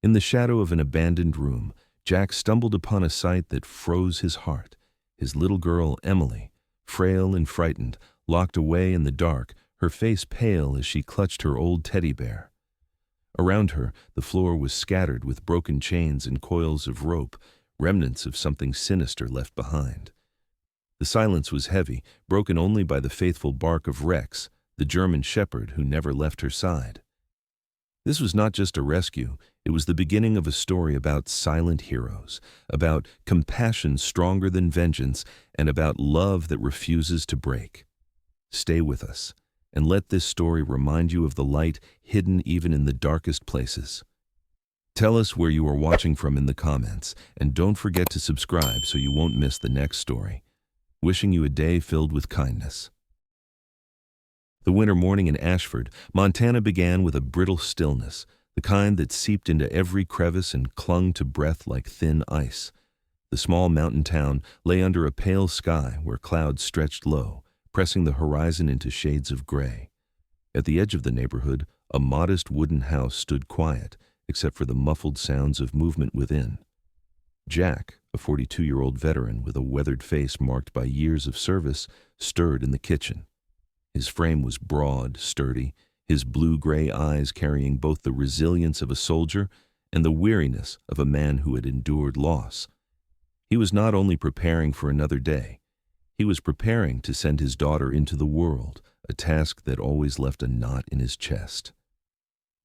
In the shadow of an abandoned room, Jack stumbled upon a sight that froze his heart. His little girl, Emily, frail and frightened, locked away in the dark, her face pale as she clutched her old teddy bear. Around her, the floor was scattered with broken chains and coils of rope, remnants of something sinister left behind. The silence was heavy, broken only by the faithful bark of Rex, the German shepherd who never left her side. This was not just a rescue, it was the beginning of a story about silent heroes, about compassion stronger than vengeance, and about love that refuses to break. Stay with us, and let this story remind you of the light hidden even in the darkest places. Tell us where you are watching from in the comments, and don't forget to subscribe so you won't miss the next story. Wishing you a day filled with kindness. The winter morning in Ashford, Montana began with a brittle stillness, the kind that seeped into every crevice and clung to breath like thin ice. The small mountain town lay under a pale sky where clouds stretched low, pressing the horizon into shades of gray. At the edge of the neighborhood, a modest wooden house stood quiet, except for the muffled sounds of movement within. Jack, a 42-year-old veteran with a weathered face marked by years of service, stirred in the kitchen. His frame was broad, sturdy, his blue-gray eyes carrying both the resilience of a soldier and the weariness of a man who had endured loss. He was not only preparing for another day, he was preparing to send his daughter into the world, a task that always left a knot in his chest.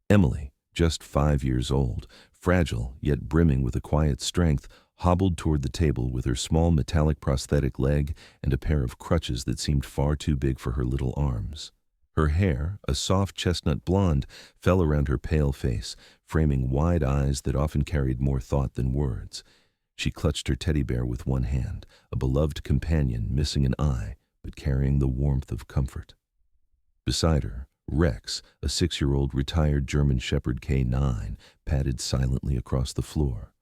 Emily, just 5 years old, fragile yet brimming with a quiet strength, hobbled toward the table with her small metallic prosthetic leg and a pair of crutches that seemed far too big for her little arms. Her hair, a soft chestnut blonde, fell around her pale face, framing wide eyes that often carried more thought than words. She clutched her teddy bear with one hand, a beloved companion missing an eye, but carrying the warmth of comfort. Beside her, Rex, a 6-year-old retired German Shepherd K9, padded silently across the floor.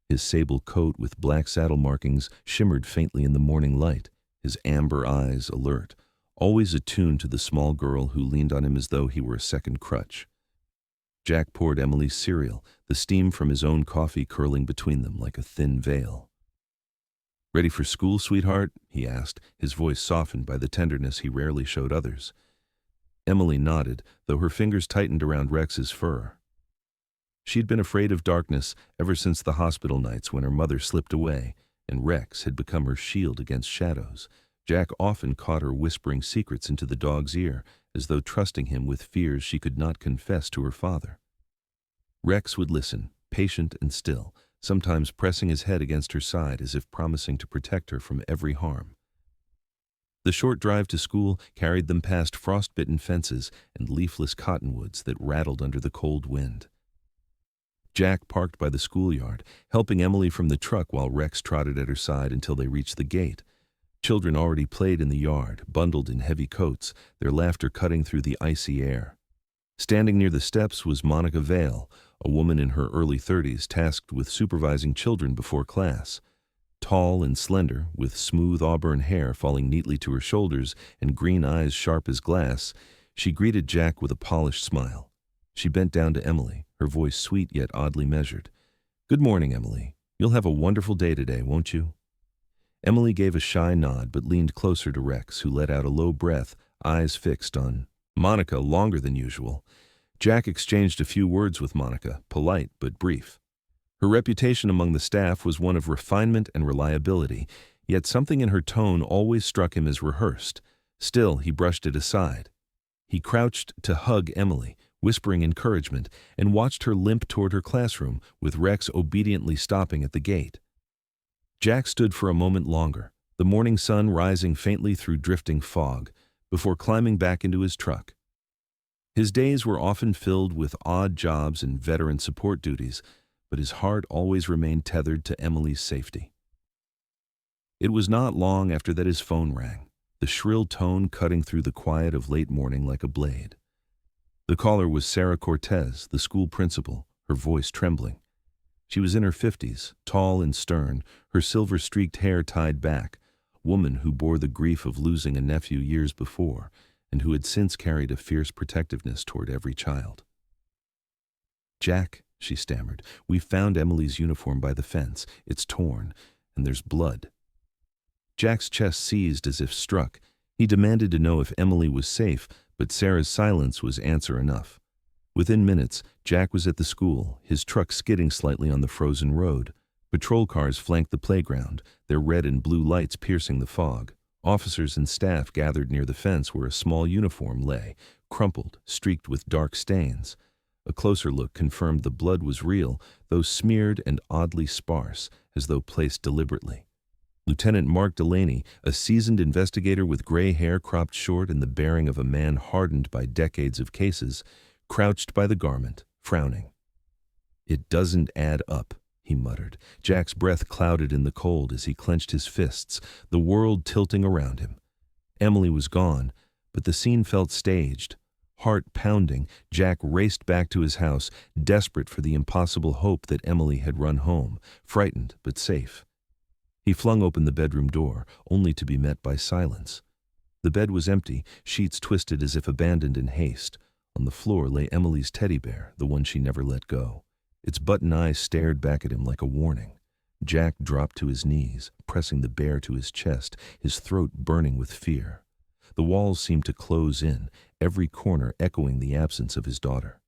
His sable coat with black saddle markings shimmered faintly in the morning light, his amber eyes alert, always attuned to the small girl who leaned on him as though he were a second crutch. Jack poured Emily's cereal, the steam from his own coffee curling between them like a thin veil. "Ready for school, sweetheart?" he asked, his voice softened by the tenderness he rarely showed others. Emily nodded, though her fingers tightened around Rex's fur. She'd been afraid of darkness ever since the hospital nights when her mother slipped away, and Rex had become her shield against shadows. Jack often caught her whispering secrets into the dog's ear, as though trusting him with fears she could not confess to her father. Rex would listen, patient and still, sometimes pressing his head against her side as if promising to protect her from every harm. The short drive to school carried them past frost-bitten fences and leafless cottonwoods that rattled under the cold wind. Jack parked by the schoolyard, helping Emily from the truck while Rex trotted at her side until they reached the gate. Children already played in the yard, bundled in heavy coats, their laughter cutting through the icy air. Standing near the steps was Monica Vale, a woman in her early 30s tasked with supervising children before class. Tall and slender, with smooth auburn hair falling neatly to her shoulders and green eyes sharp as glass, she greeted Jack with a polished smile. She bent down to Emily, her voice sweet yet oddly measured. "Good morning, Emily. You'll have a wonderful day today, won't you?" Emily gave a shy nod but leaned closer to Rex, who let out a low breath, eyes fixed on Monica longer than usual. Jack exchanged a few words with Monica, polite but brief. Her reputation among the staff was one of refinement and reliability, yet something in her tone always struck him as rehearsed. Still, he brushed it aside. He crouched to hug Emily, whispering encouragement, and watched her limp toward her classroom, with Rex obediently stopping at the gate. Jack stood for a moment longer, the morning sun rising faintly through drifting fog, before climbing back into his truck. His days were often filled with odd jobs and veteran support duties, but his heart always remained tethered to Emily's safety. It was not long after that his phone rang, the shrill tone cutting through the quiet of late morning like a blade. The caller was Sarah Cortez, the school principal, her voice trembling. She was in her 50s, tall and stern, her silver-streaked hair tied back, a woman who bore the grief of losing a nephew years before, and who had since carried a fierce protectiveness toward every child. "Jack," she stammered. "We found Emily's uniform by the fence. It's torn, and there's blood." Jack's chest seized as if struck. He demanded to know if Emily was safe, but Sarah's silence was answer enough. Within minutes, Jack was at the school, his truck skidding slightly on the frozen road. Patrol cars flanked the playground, their red and blue lights piercing the fog. Officers and staff gathered near the fence where a small uniform lay, crumpled, streaked with dark stains. A closer look confirmed the blood was real, though smeared and oddly sparse, as though placed deliberately. Lieutenant Mark Delaney, a seasoned investigator with gray hair cropped short and the bearing of a man hardened by decades of cases, crouched by the garment, frowning. "It doesn't add up," he muttered. Jack's breath clouded in the cold as he clenched his fists, the world tilting around him. Emily was gone, but the scene felt staged. Heart pounding, Jack raced back to his house, desperate for the impossible hope that Emily had run home, frightened but safe. He flung open the bedroom door, only to be met by silence. The bed was empty, sheets twisted as if abandoned in haste. On the floor lay Emily's teddy bear, the one she never let go. Its button eyes stared back at him like a warning. Jack dropped to his knees, pressing the bear to his chest, his throat burning with fear. The walls seemed to close in, every corner echoing the absence of his daughter.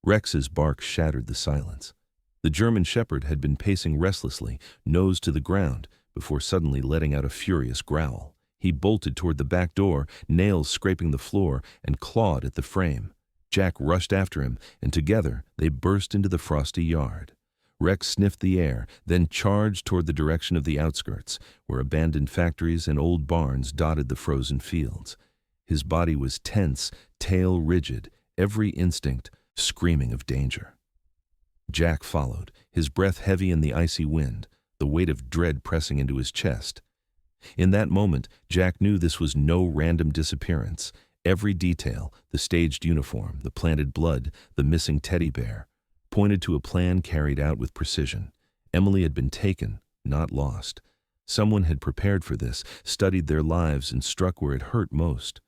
Rex's bark shattered the silence. The German shepherd had been pacing restlessly, nose to the ground, before suddenly letting out a furious growl. He bolted toward the back door, nails scraping the floor, and clawed at the frame. Jack rushed after him, and together they burst into the frosty yard. Rex sniffed the air, then charged toward the direction of the outskirts, where abandoned factories and old barns dotted the frozen fields. His body was tense, tail rigid, every instinct screaming of danger. Jack followed, his breath heavy in the icy wind, the weight of dread pressing into his chest. In that moment, Jack knew this was no random disappearance. Every detail, the staged uniform, the planted blood, the missing teddy bear, pointed to a plan carried out with precision. Emily had been taken, not lost. Someone had prepared for this, studied their lives, and struck where it hurt most.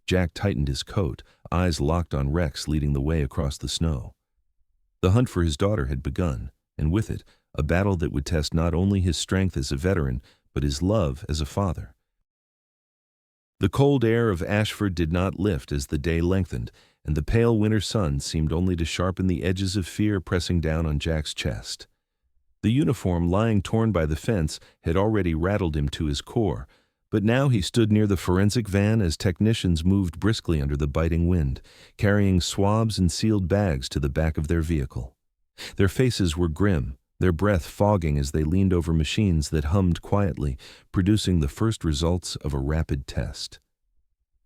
Jack tightened his coat, eyes locked on Rex leading the way across the snow. The hunt for his daughter had begun, and with it, a battle that would test not only his strength as a veteran, but his love as a father. The cold air of Ashford did not lift as the day lengthened, and the pale winter sun seemed only to sharpen the edges of fear pressing down on Jack's chest. The uniform lying torn by the fence had already rattled him to his core, but now he stood near the forensic van as technicians moved briskly under the biting wind, carrying swabs and sealed bags to the back of their vehicle. Their faces were grim, their breath fogging as they leaned over machines that hummed quietly, producing the first results of a rapid test.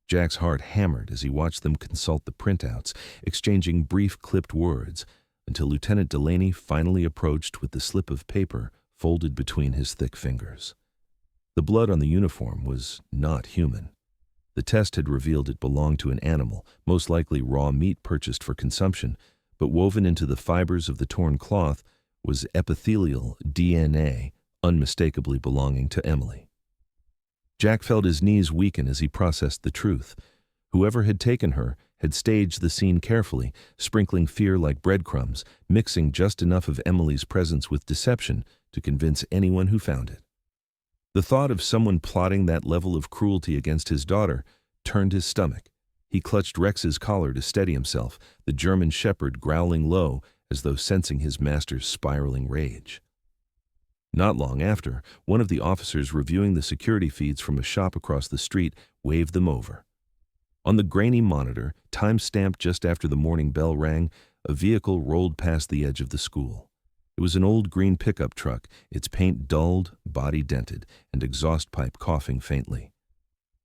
Jack's heart hammered as he watched them consult the printouts, exchanging brief clipped words, until Lieutenant Delaney finally approached with the slip of paper folded between his thick fingers. The blood on the uniform was not human. The test had revealed it belonged to an animal, most likely raw meat purchased for consumption, but woven into the fibers of the torn cloth was epithelial DNA, unmistakably belonging to Emily. Jack felt his knees weaken as he processed the truth. Whoever had taken her had staged the scene carefully, sprinkling fear like breadcrumbs, mixing just enough of Emily's presence with deception to convince anyone who found it. The thought of someone plotting that level of cruelty against his daughter turned his stomach. He clutched Rex's collar to steady himself, the German shepherd growling low as though sensing his master's spiraling rage. Not long after, one of the officers reviewing the security feeds from a shop across the street waved them over. On the grainy monitor, time-stamped just after the morning bell rang, a vehicle rolled past the edge of the school. It was an old green pickup truck, its paint dulled, body dented, and exhaust pipe coughing faintly.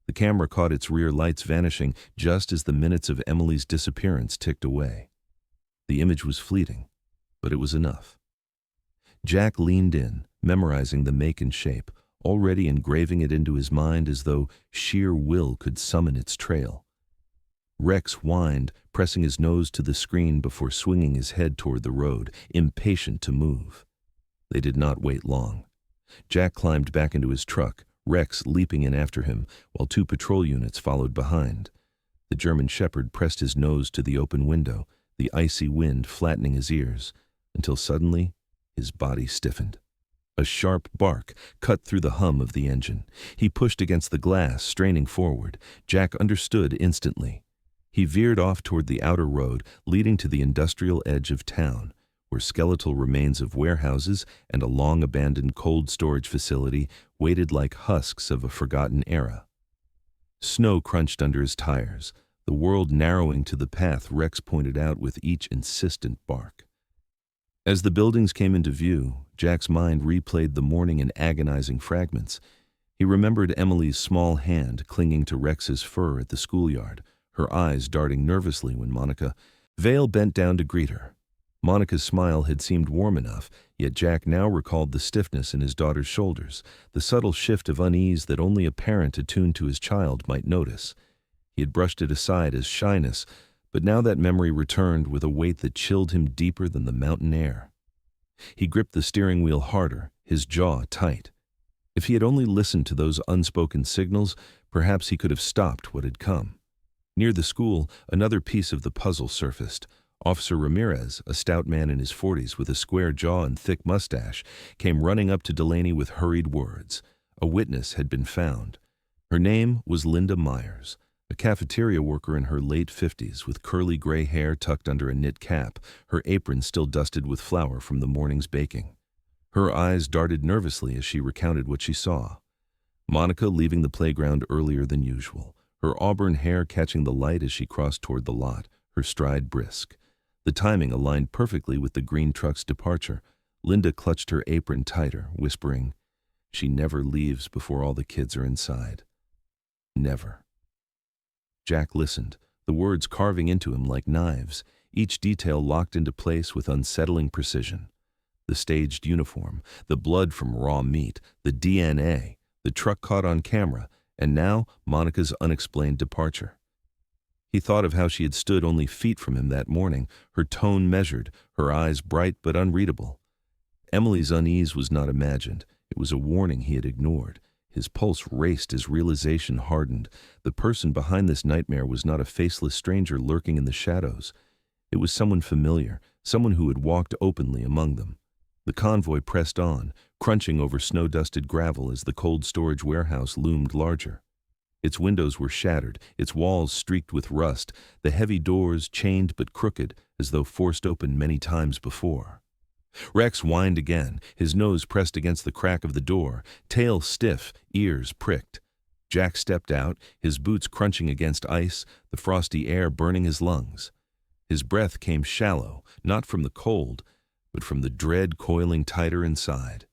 The camera caught its rear lights vanishing just as the minutes of Emily's disappearance ticked away. The image was fleeting, but it was enough. Jack leaned in, memorizing the make and shape, already engraving it into his mind as though sheer will could summon its trail. Rex whined, pressing his nose to the screen before swinging his head toward the road, impatient to move. They did not wait long. Jack climbed back into his truck, Rex leaping in after him, while 2 patrol units followed behind. The German shepherd pressed his nose to the open window, the icy wind flattening his ears, until suddenly his body stiffened. A sharp bark cut through the hum of the engine. He pushed against the glass, straining forward. Jack understood instantly. He veered off toward the outer road leading to the industrial edge of town, where skeletal remains of warehouses and a long-abandoned cold storage facility waited like husks of a forgotten era. Snow crunched under his tires, the world narrowing to the path Rex pointed out with each insistent bark. As the buildings came into view, Jack's mind replayed the morning in agonizing fragments. He remembered Emily's small hand clinging to Rex's fur at the schoolyard, her eyes darting nervously when Vale bent down to greet her. Monica's smile had seemed warm enough, yet Jack now recalled the stiffness in his daughter's shoulders, the subtle shift of unease that only a parent attuned to his child might notice. He had brushed it aside as shyness, but now that memory returned with a weight that chilled him deeper than the mountain air. He gripped the steering wheel harder, his jaw tight. If he had only listened to those unspoken signals, perhaps he could have stopped what had come. Near the school, another piece of the puzzle surfaced. Officer Ramirez, a stout man in his 40s with a square jaw and thick mustache, came running up to Delaney with hurried words. A witness had been found. Her name was Linda Myers, a cafeteria worker in her late 50s with curly gray hair tucked under a knit cap, her apron still dusted with flour from the morning's baking. Her eyes darted nervously as she recounted what she saw. Monica leaving the playground earlier than usual, her auburn hair catching the light as she crossed toward the lot, her stride brisk. The timing aligned perfectly with the green truck's departure. Linda clutched her apron tighter, whispering, "She never leaves before all the kids are inside. Never." Jack listened, the words carving into him like knives, each detail locked into place with unsettling precision. The staged uniform, the blood from raw meat, the DNA, the truck caught on camera, and now Monica's unexplained departure. He thought of how she had stood only feet from him that morning, her tone measured, her eyes bright but unreadable. Emily's unease was not imagined. It was a warning he had ignored. His pulse raced as realization hardened. The person behind this nightmare was not a faceless stranger lurking in the shadows. It was someone familiar, someone who had walked openly among them. The convoy pressed on, crunching over snow-dusted gravel as the cold storage warehouse loomed larger. Its windows were shattered, its walls streaked with rust, the heavy doors chained but crooked, as though forced open many times before. Rex whined again, his nose pressed against the crack of the door, tail stiff, ears pricked. Jack stepped out, his boots crunching against ice, the frosty air burning his lungs. His breath came shallow, not from the cold, but from the dread coiling tighter inside.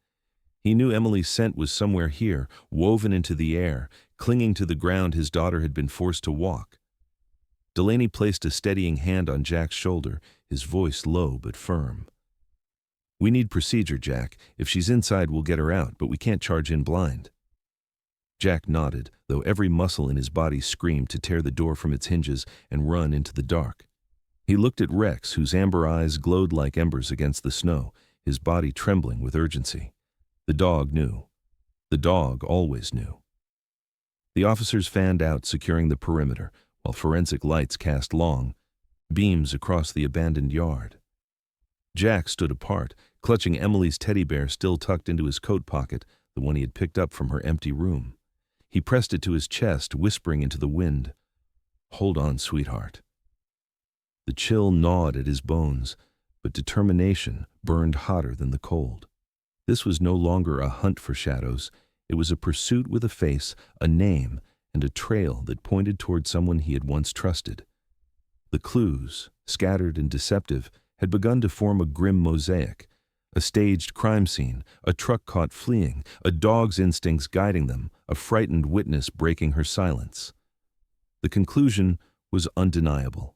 He knew Emily's scent was somewhere here, woven into the air, clinging to the ground his daughter had been forced to walk. Delaney placed a steadying hand on Jack's shoulder, his voice low but firm. "We need procedure, Jack. If she's inside, we'll get her out, but we can't charge in blind." Jack nodded, though every muscle in his body screamed to tear the door from its hinges and run into the dark. He looked at Rex, whose amber eyes glowed like embers against the snow, his body trembling with urgency. The dog knew. The dog always knew. The officers fanned out, securing the perimeter, while forensic lights cast long beams across the abandoned yard. Jack stood apart, clutching Emily's teddy bear still tucked into his coat pocket, the one he had picked up from her empty room. He pressed it to his chest, whispering into the wind, "Hold on, sweetheart." The chill gnawed at his bones, but determination burned hotter than the cold. This was no longer a hunt for shadows. It was a pursuit with a face, a name, and a trail that pointed toward someone he had once trusted. The clues, scattered and deceptive, had begun to form a grim mosaic. A staged crime scene, a truck caught fleeing, a dog's instincts guiding them, a frightened witness breaking her silence. The conclusion was undeniable.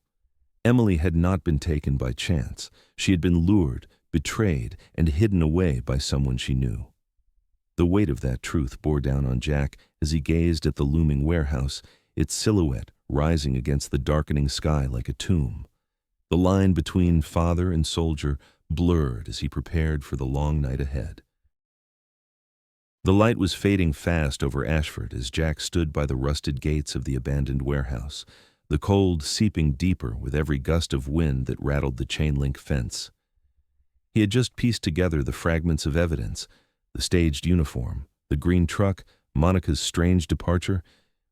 Emily had not been taken by chance. She had been lured, betrayed, and hidden away by someone she knew. The weight of that truth bore down on Jack as he gazed at the looming warehouse, its silhouette rising against the darkening sky like a tomb. The line between father and soldier blurred as he prepared for the long night ahead. The light was fading fast over Ashford as Jack stood by the rusted gates of the abandoned warehouse. the cold seeping deeper with every gust of wind that rattled the chain-link fence. He had just pieced together the fragments of evidence, the staged uniform, the green truck, Monica's strange departure,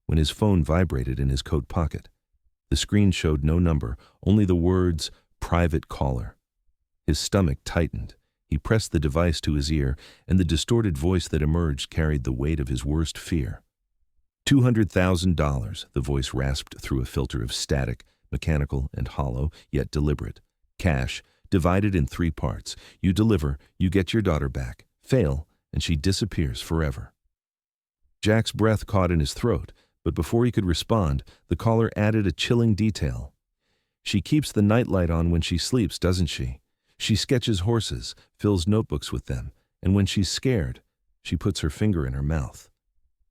when his phone vibrated in his coat pocket. The screen showed no number, only the words, "Private caller." His stomach tightened. He pressed the device to his ear, and the distorted voice that emerged carried the weight of his worst fear. $200,000, the voice rasped through a filter of static, mechanical and hollow, yet deliberate. Cash, divided in 3 parts. You deliver, you get your daughter back. Fail, and she disappears forever. Jack's breath caught in his throat, but before he could respond, the caller added a chilling detail. She keeps the nightlight on when she sleeps, doesn't she? She sketches horses, fills notebooks with them, and when she's scared, she puts her finger in her mouth.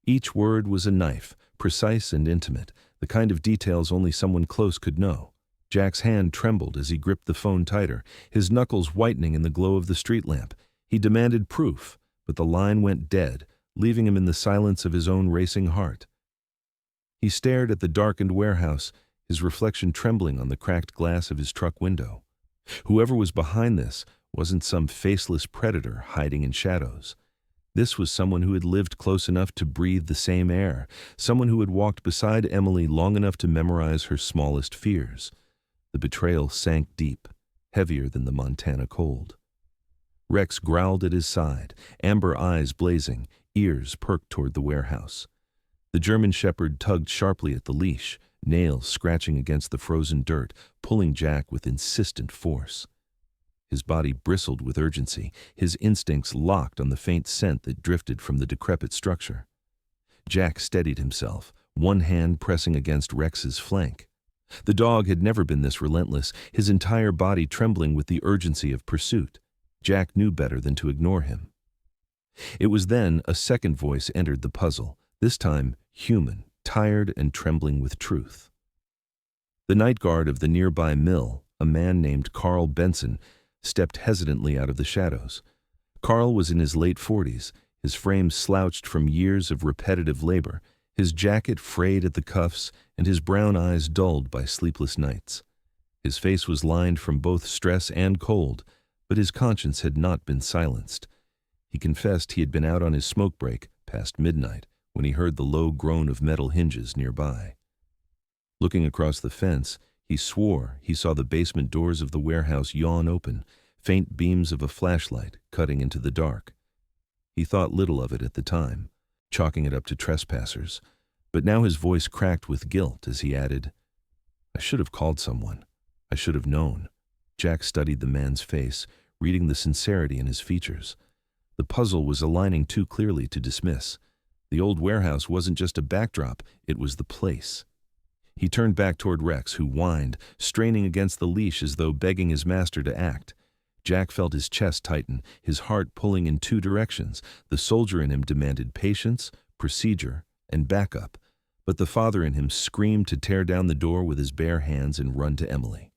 Each word was a knife, precise and intimate, the kind of details only someone close could know. Jack's hand trembled as he gripped the phone tighter, his knuckles whitening in the glow of the street lamp. He demanded proof, but the line went dead, leaving him in the silence of his own racing heart. He stared at the darkened warehouse, his reflection trembling on the cracked glass of his truck window. Whoever was behind this wasn't some faceless predator hiding in shadows. This was someone who had lived close enough to breathe the same air, someone who had walked beside Emily long enough to memorize her smallest fears. The betrayal sank deep, heavier than the Montana cold. Rex growled at his side, amber eyes blazing, ears perked toward the warehouse. The German shepherd tugged sharply at the leash, nails scratching against the frozen dirt, pulling Jack with insistent force. His body bristled with urgency, his instincts locked on the faint scent that drifted from the decrepit structure. Jack steadied himself, one hand pressing against Rex's flank. The dog had never been this relentless, his entire body trembling with the urgency of pursuit. Jack knew better than to ignore him. It was then a second voice entered the puzzle, this time human, tired and trembling with truth. The night guard of the nearby mill, a man named Carl Benson, stepped hesitantly out of the shadows. Carl was in his late 40s, his frame slouched from years of repetitive labor, his jacket frayed at the cuffs, and his brown eyes dulled by sleepless nights. His face was lined from both stress and cold, but his conscience had not been silenced. He confessed he had been out on his smoke break past midnight when he heard the low groan of metal hinges nearby. Looking across the fence, he swore he saw the basement doors of the warehouse yawn open, faint beams of a flashlight cutting into the dark. He thought little of it at the time, chalking it up to trespassers, but now his voice cracked with guilt as he added, "I should have called someone. I should have known." Jack studied the man's face, reading the sincerity in his features. The puzzle was aligning too clearly to dismiss. The old warehouse wasn't just a backdrop, it was the place. He turned back toward Rex, who whined, straining against the leash as though begging his master to act. Jack felt his chest tighten, his heart pulling in 2 directions. The soldier in him demanded patience, procedure, and backup, but the father in him screamed to tear down the door with his bare hands and run to Emily.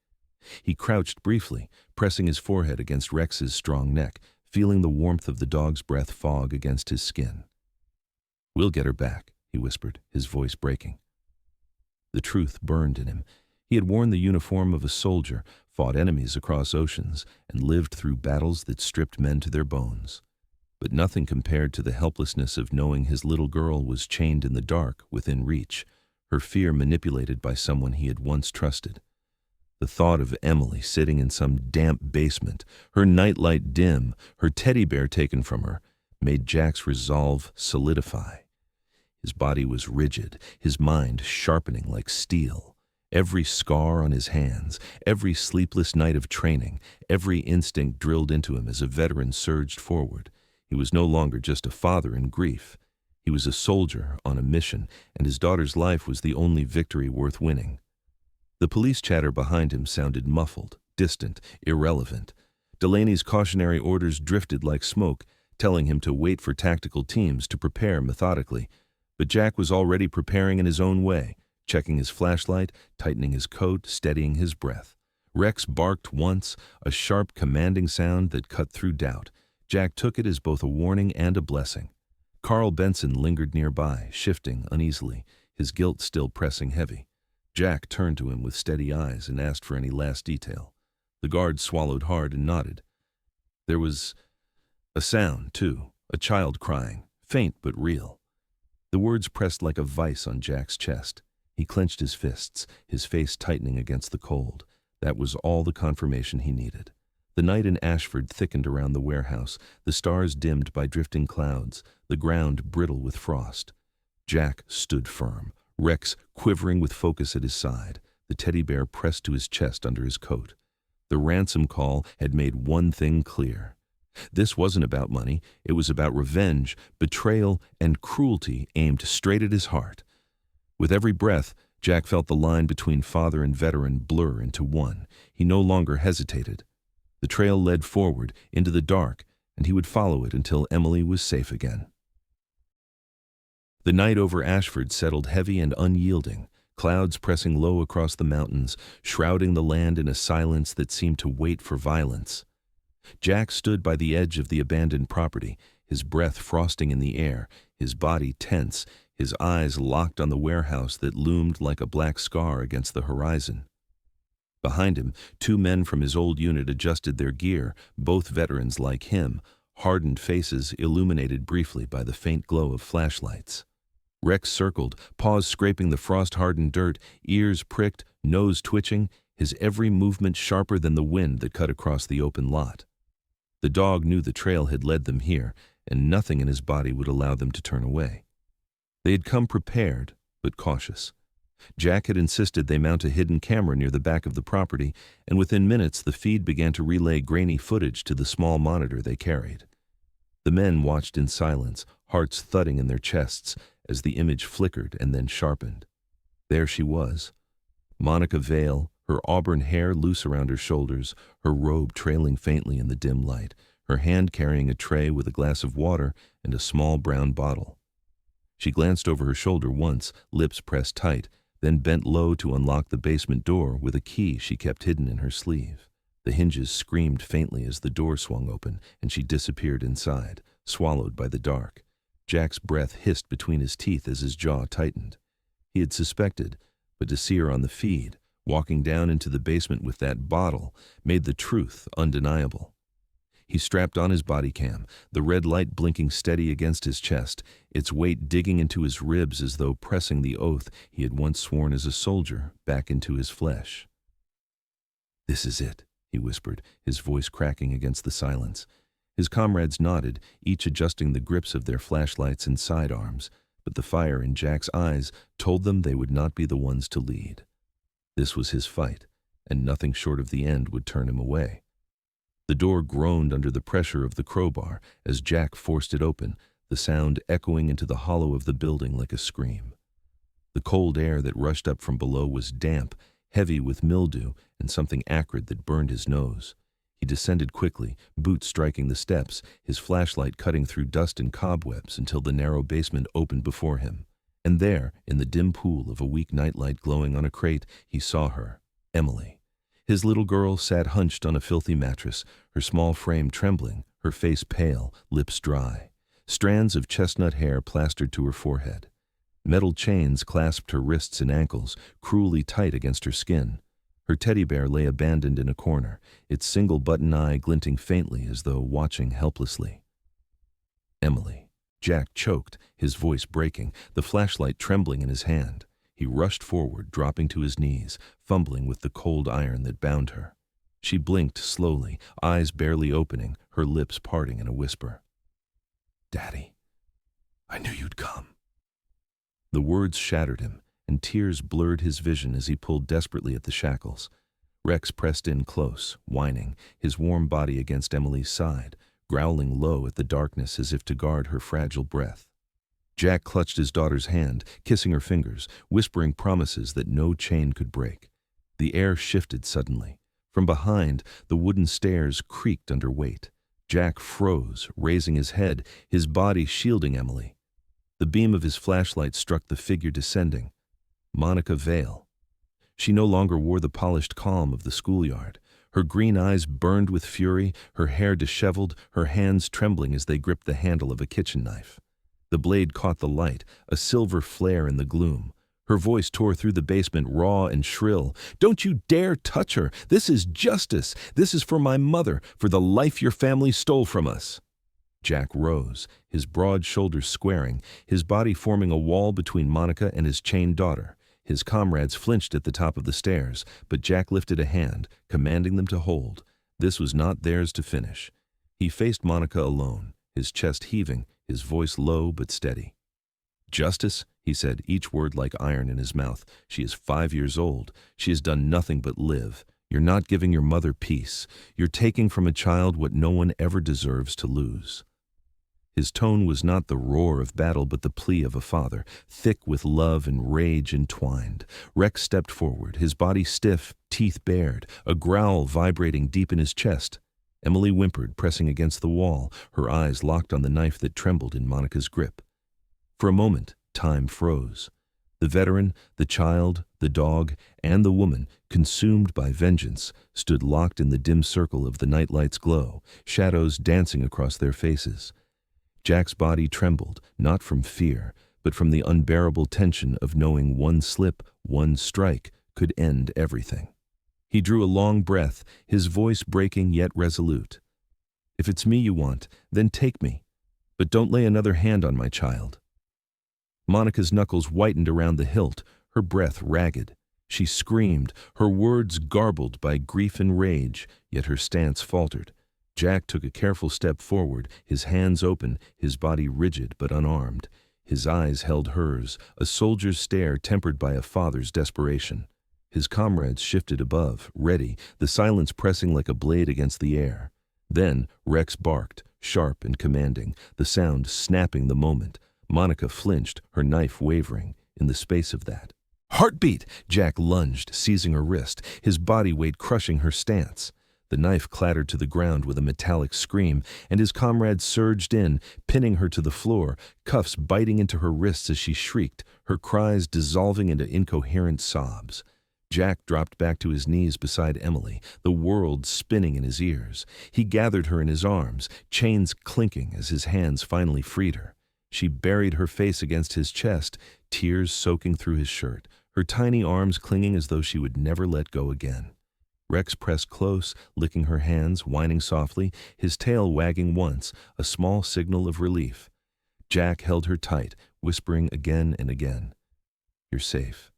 He crouched briefly, pressing his forehead against Rex's strong neck, feeling the warmth of the dog's breath fog against his skin. "We'll get her back," he whispered, his voice breaking. The truth burned in him. He had worn the uniform of a soldier, fought enemies across oceans, and lived through battles that stripped men to their bones. But nothing compared to the helplessness of knowing his little girl was chained in the dark, within reach, her fear manipulated by someone he had once trusted. The thought of Emily sitting in some damp basement, her nightlight dim, her teddy bear taken from her, made Jack's resolve solidify. His body was rigid, his mind sharpening like steel. Every scar on his hands, every sleepless night of training, every instinct drilled into him as a veteran surged forward. He was no longer just a father in grief. He was a soldier on a mission, and his daughter's life was the only victory worth winning. The police chatter behind him sounded muffled, distant, irrelevant. Delaney's cautionary orders drifted like smoke, telling him to wait for tactical teams to prepare methodically. But Jack was already preparing in his own way, checking his flashlight, tightening his coat, steadying his breath. Rex barked once, a sharp, commanding sound that cut through doubt. Jack took it as both a warning and a blessing. Carl Benson lingered nearby, shifting uneasily, his guilt still pressing heavy. Jack turned to him with steady eyes and asked for any last detail. The guard swallowed hard and nodded. There was a sound, too, a child crying, faint but real. The words pressed like a vice on Jack's chest. He clenched his fists, his face tightening against the cold. That was all the confirmation he needed. The night in Ashford thickened around the warehouse, the stars dimmed by drifting clouds, the ground brittle with frost. Jack stood firm, Rex quivering with focus at his side, the teddy bear pressed to his chest under his coat. The ransom call had made one thing clear. This wasn't about money, it was about revenge, betrayal, and cruelty aimed straight at his heart. With every breath, Jack felt the line between father and veteran blur into one. He no longer hesitated. The trail led forward, into the dark, and he would follow it until Emily was safe again. The night over Ashford settled heavy and unyielding, clouds pressing low across the mountains, shrouding the land in a silence that seemed to wait for violence. Jack stood by the edge of the abandoned property, his breath frosting in the air, his body tense, his eyes locked on the warehouse that loomed like a black scar against the horizon. Behind him, two men from his old unit adjusted their gear, both veterans like him, hardened faces illuminated briefly by the faint glow of flashlights. Rex circled, paws scraping the frost-hardened dirt, ears pricked, nose twitching, his every movement sharper than the wind that cut across the open lot. The dog knew the trail had led them here, and nothing in his body would allow them to turn away. They had come prepared, but cautious. Jack had insisted they mount a hidden camera near the back of the property, and within minutes the feed began to relay grainy footage to the small monitor they carried. The men watched in silence, hearts thudding in their chests, as the image flickered and then sharpened. There she was, Monica Vale, her auburn hair loose around her shoulders, her robe trailing faintly in the dim light, her hand carrying a tray with a glass of water and a small brown bottle. She glanced over her shoulder once, lips pressed tight, then bent low to unlock the basement door with a key she kept hidden in her sleeve. The hinges screamed faintly as the door swung open, and she disappeared inside, swallowed by the dark. Jack's breath hissed between his teeth as his jaw tightened. He had suspected, but to see her on the feed, walking down into the basement with that bottle, made the truth undeniable. He strapped on his body cam, the red light blinking steady against his chest, its weight digging into his ribs as though pressing the oath he had once sworn as a soldier back into his flesh. "This is it," he whispered, his voice cracking against the silence. His comrades nodded, each adjusting the grips of their flashlights and sidearms, but the fire in Jack's eyes told them they would not be the ones to lead. This was his fight, and nothing short of the end would turn him away. The door groaned under the pressure of the crowbar as Jack forced it open, the sound echoing into the hollow of the building like a scream. The cold air that rushed up from below was damp, heavy with mildew and something acrid that burned his nose. He descended quickly, boots striking the steps, his flashlight cutting through dust and cobwebs until the narrow basement opened before him. And there, in the dim pool of a weak nightlight glowing on a crate, he saw her, Emily. His little girl sat hunched on a filthy mattress, her small frame trembling, her face pale, lips dry. Strands of chestnut hair plastered to her forehead. Metal chains clasped her wrists and ankles, cruelly tight against her skin. Her teddy bear lay abandoned in a corner, its single button eye glinting faintly as though watching helplessly. Emily. Jack choked, his voice breaking, the flashlight trembling in his hand. He rushed forward, dropping to his knees, fumbling with the cold iron that bound her. She blinked slowly, eyes barely opening, her lips parting in a whisper. "Daddy, I knew you'd come." The words shattered him, and tears blurred his vision as he pulled desperately at the shackles. Rex pressed in close, whining, his warm body against Emily's side, growling low at the darkness as if to guard her fragile breath. Jack clutched his daughter's hand, kissing her fingers, whispering promises that no chain could break. The air shifted suddenly. From behind, the wooden stairs creaked under weight. Jack froze, raising his head, his body shielding Emily. The beam of his flashlight struck the figure descending. Monica Vale. She no longer wore the polished calm of the schoolyard. Her green eyes burned with fury, her hair disheveled, her hands trembling as they gripped the handle of a kitchen knife. The blade caught the light, a silver flare in the gloom. Her voice tore through the basement, raw and shrill. "Don't you dare touch her! This is justice! This is for my mother, for the life your family stole from us!" Jack rose, his broad shoulders squaring, his body forming a wall between Monica and his chained daughter. His comrades flinched at the top of the stairs, but Jack lifted a hand, commanding them to hold. This was not theirs to finish. He faced Monica alone, his chest heaving, his voice low but steady. "Justice," he said, each word like iron in his mouth. "She is 5 years old. She has done nothing but live. You're not giving your mother peace. You're taking from a child what no one ever deserves to lose." His tone was not the roar of battle but the plea of a father, thick with love and rage entwined. Rex stepped forward, his body stiff, teeth bared, a growl vibrating deep in his chest. Emily whimpered, pressing against the wall, her eyes locked on the knife that trembled in Monica's grip. For a moment, time froze. The veteran, the child, the dog, and the woman, consumed by vengeance, stood locked in the dim circle of the nightlight's glow, shadows dancing across their faces. Jack's body trembled, not from fear, but from the unbearable tension of knowing one slip, one strike, could end everything. He drew a long breath, his voice breaking yet resolute. "If it's me you want, then take me. But don't lay another hand on my child." Monica's knuckles whitened around the hilt, her breath ragged. She screamed, her words garbled by grief and rage, yet her stance faltered. Jack took a careful step forward, his hands open, his body rigid but unarmed. His eyes held hers, a soldier's stare tempered by a father's desperation. His comrades shifted above, ready, the silence pressing like a blade against the air. Then Rex barked, sharp and commanding, the sound snapping the moment. Monica flinched, her knife wavering. In the space of that heartbeat, Jack lunged, seizing her wrist, his body weight crushing her stance. The knife clattered to the ground with a metallic scream, and his comrade surged in, pinning her to the floor, cuffs biting into her wrists as she shrieked, her cries dissolving into incoherent sobs. Jack dropped back to his knees beside Emily, the world spinning in his ears. He gathered her in his arms, chains clinking as his hands finally freed her. She buried her face against his chest, tears soaking through his shirt, her tiny arms clinging as though she would never let go again. Rex pressed close, licking her hands, whining softly, his tail wagging once, a small signal of relief. Jack held her tight, whispering again and again, "You're safe.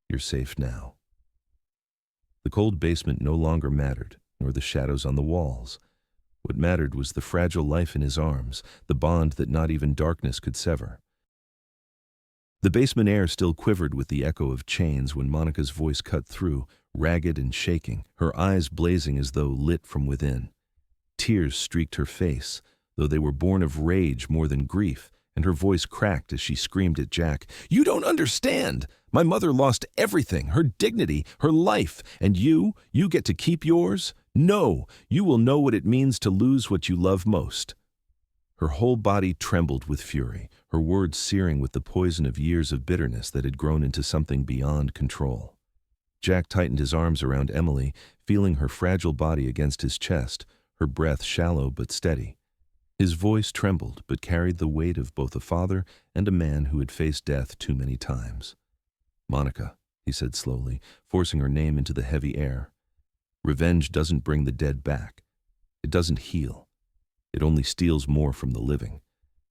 You're safe now." The cold basement no longer mattered, nor the shadows on the walls. What mattered was the fragile life in his arms, the bond that not even darkness could sever. The basement air still quivered with the echo of chains when Monica's voice cut through, ragged and shaking, her eyes blazing as though lit from within. Tears streaked her face, though they were born of rage more than grief, and her voice cracked as she screamed at Jack, "You don't understand! My mother lost everything, her dignity, her life, and you get to keep yours? No, you will know what it means to lose what you love most." Her whole body trembled with fury, her words searing with the poison of years of bitterness that had grown into something beyond control. Jack tightened his arms around Emily, feeling her fragile body against his chest, her breath shallow but steady. His voice trembled but carried the weight of both a father and a man who had faced death too many times. "Monica," he said slowly, forcing her name into the heavy air. "Revenge doesn't bring the dead back. It doesn't heal. It only steals more from the living,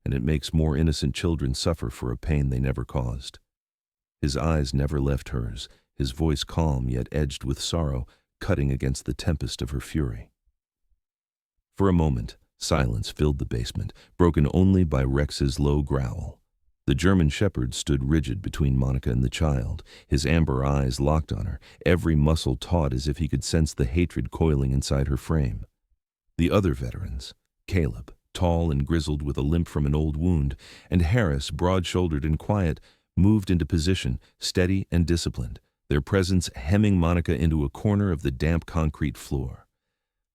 and it makes more innocent children suffer for a pain they never caused." His eyes never left hers, his voice calm yet edged with sorrow, cutting against the tempest of her fury. For a moment, silence filled the basement, broken only by Rex's low growl. The German shepherd stood rigid between Monica and the child, his amber eyes locked on her, every muscle taut as if he could sense the hatred coiling inside her frame. The other veterans, Caleb, tall and grizzled with a limp from an old wound, and Harris, broad-shouldered and quiet, moved into position, steady and disciplined, their presence hemming Monica into a corner of the damp concrete floor.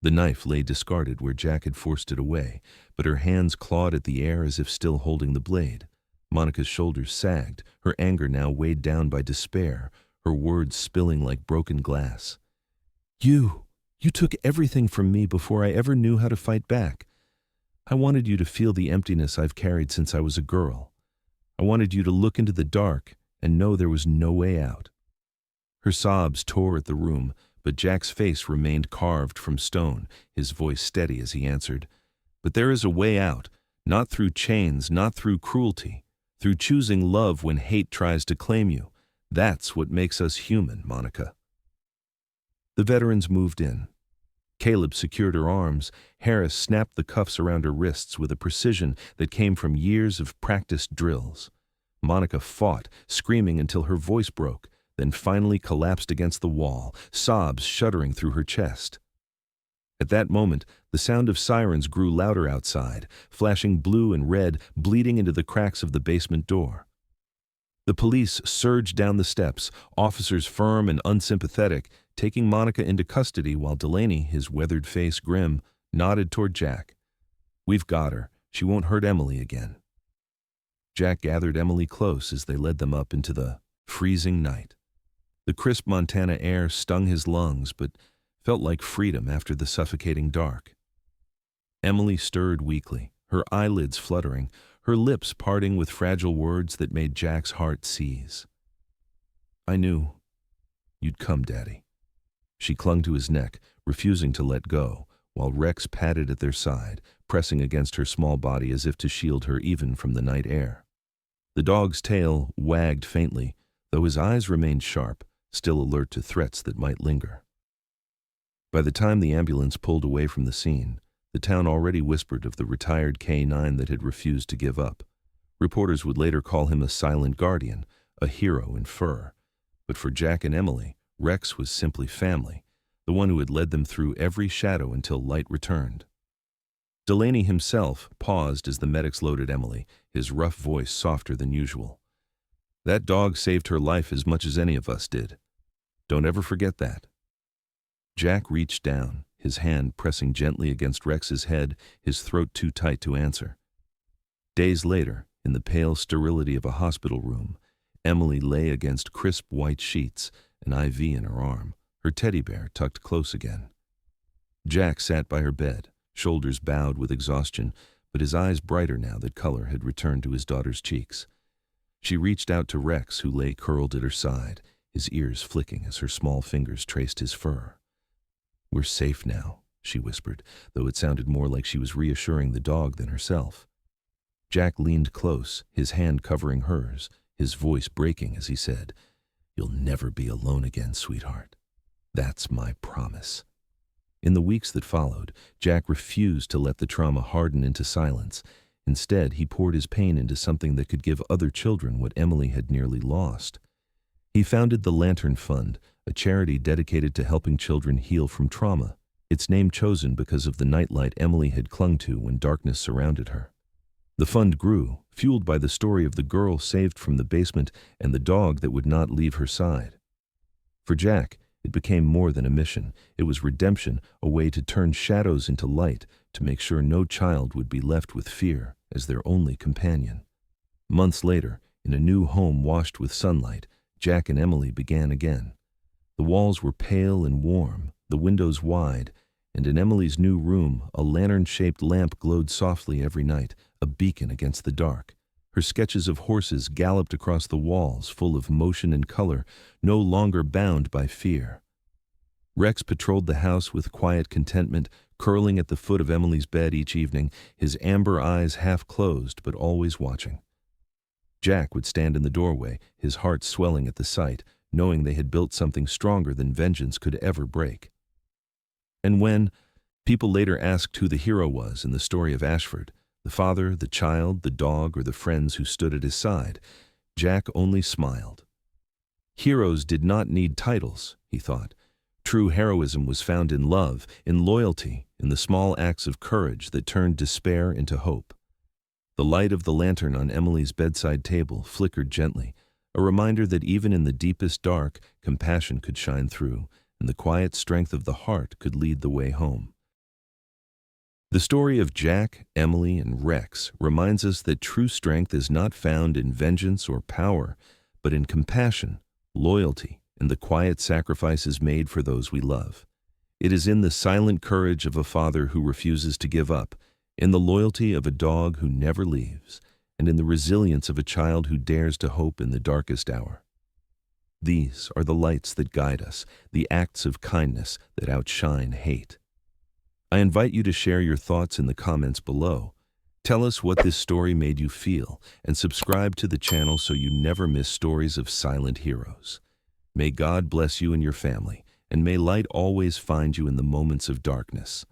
The knife lay discarded where Jack had forced it away, but her hands clawed at the air as if still holding the blade. Monica's shoulders sagged, her anger now weighed down by despair, her words spilling like broken glass. You took everything from me before I ever knew how to fight back. I wanted you to feel the emptiness I've carried since I was a girl. I wanted you to look into the dark and know there was no way out. Her sobs tore at the room, but Jack's face remained carved from stone, his voice steady as he answered, "But there is a way out, not through chains, not through cruelty, through choosing love when hate tries to claim you. That's what makes us human, Monica." The veterans moved in. Caleb secured her arms. Harris snapped the cuffs around her wrists with a precision that came from years of practiced drills. Monica fought, screaming until her voice broke, then finally collapsed against the wall, sobs shuddering through her chest. At that moment, the sound of sirens grew louder outside, flashing blue and red, bleeding into the cracks of the basement door. The police surged down the steps, officers firm and unsympathetic, taking Monica into custody while Delaney, his weathered face grim, nodded toward Jack. "We've got her. She won't hurt Emily again." Jack gathered Emily close as they led them up into the freezing night. The crisp Montana air stung his lungs, but felt like freedom after the suffocating dark. Emily stirred weakly, her eyelids fluttering, her lips parting with fragile words that made Jack's heart seize. "I knew you'd come, Daddy." She clung to his neck, refusing to let go, while Rex padded at their side, pressing against her small body as if to shield her even from the night air. The dog's tail wagged faintly, though his eyes remained sharp, still alert to threats that might linger. By the time the ambulance pulled away from the scene, the town already whispered of the retired K-9 that had refused to give up. Reporters would later call him a silent guardian, a hero in fur. But for Jack and Emily, Rex was simply family, the one who had led them through every shadow until light returned. Delaney himself paused as the medics loaded Emily, his rough voice softer than usual. "That dog saved her life as much as any of us did. Don't ever forget that." Jack reached down, his hand pressing gently against Rex's head, his throat too tight to answer. Days later, in the pale sterility of a hospital room, Emily lay against crisp white sheets, an IV in her arm, her teddy bear tucked close again. Jack sat by her bed, shoulders bowed with exhaustion, but his eyes brighter now that color had returned to his daughter's cheeks. She reached out to Rex, who lay curled at her side, his ears flicking as her small fingers traced his fur. "We're safe now," she whispered, though it sounded more like she was reassuring the dog than herself. Jack leaned close, his hand covering hers, his voice breaking as he said, "You'll never be alone again, sweetheart. That's my promise." In the weeks that followed, Jack refused to let the trauma harden into silence. Instead, he poured his pain into something that could give other children what Emily had nearly lost. He founded the Lantern Fund, a charity dedicated to helping children heal from trauma, its name chosen because of the nightlight Emily had clung to when darkness surrounded her. The fund grew, fueled by the story of the girl saved from the basement and the dog that would not leave her side. For Jack, it became more than a mission. It was redemption, a way to turn shadows into light, to make sure no child would be left with fear as their only companion. Months later, in a new home washed with sunlight, Jack and Emily began again. The walls were pale and warm, the windows wide, and in Emily's new room, a lantern-shaped lamp glowed softly every night, a beacon against the dark. Her sketches of horses galloped across the walls, full of motion and color, no longer bound by fear. Rex patrolled the house with quiet contentment, curling at the foot of Emily's bed each evening, his amber eyes half closed but always watching. Jack would stand in the doorway, his heart swelling at the sight, knowing they had built something stronger than vengeance could ever break. And when people later asked who the hero was in the story of Ashford, the father, the child, the dog, or the friends who stood at his side, Jack only smiled. Heroes did not need titles, he thought. True heroism was found in love, in loyalty, in the small acts of courage that turned despair into hope. The light of the lantern on Emily's bedside table flickered gently, a reminder that even in the deepest dark, compassion could shine through, and the quiet strength of the heart could lead the way home. The story of Jack, Emily, and Rex reminds us that true strength is not found in vengeance or power, but in compassion, loyalty, and the quiet sacrifices made for those we love. It is in the silent courage of a father who refuses to give up, in the loyalty of a dog who never leaves, and in the resilience of a child who dares to hope in the darkest hour. These are the lights that guide us, the acts of kindness that outshine hate. I invite you to share your thoughts in the comments below. Tell us what this story made you feel, and subscribe to the channel so you never miss stories of silent heroes. May God bless you and your family, and may light always find you in the moments of darkness.